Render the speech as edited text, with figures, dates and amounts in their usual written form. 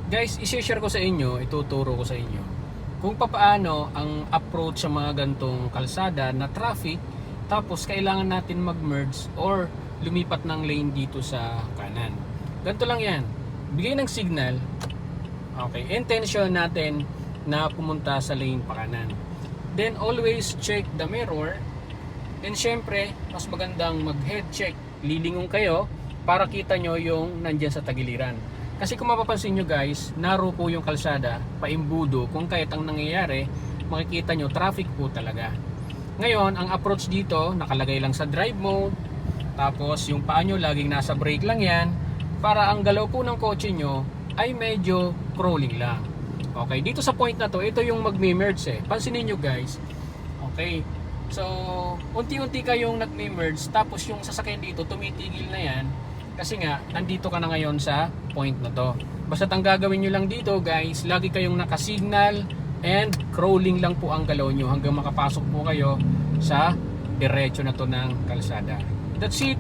Guys, i-share ko sa inyo, ituturo ko sa inyo kung paano ang approach sa mga gantong kalsada na traffic, tapos kailangan natin mag-merge or lumipat ng lane dito sa kanan. Ganito lang yan. Bigay ng signal. Okay, intention natin na pumunta sa lane pa kanan. Then always check the mirror. And syempre, mas magandang mag-head check. Lilingon kayo para kita nyo yung nandyan sa tagiliran. Kasi kung mapapansin nyo guys, narrow po yung kalsada, paimbudo. Kung kahit ang nangyayari, makikita nyo, traffic po talaga. Ngayon, ang approach dito, nakalagay lang sa drive mode. Tapos yung paa nyo, laging nasa brake lang yan. Para ang galaw po ng kotse nyo ay medyo crawling lang. Okay, dito sa point na to, ito yung magme-merge eh. Pansinin nyo guys. Okay, so unti-unti kayong nagme-merge. Tapos yung sasakyan dito, tumitigil na yan. Kasi nga, nandito ka na ngayon sa point na to. Basta ang gagawin nyo lang dito guys, lagi kayong nakasignal and crawling lang po ang galaw nyo hanggang makapasok po kayo sa diretso na to ng kalsada. That's it.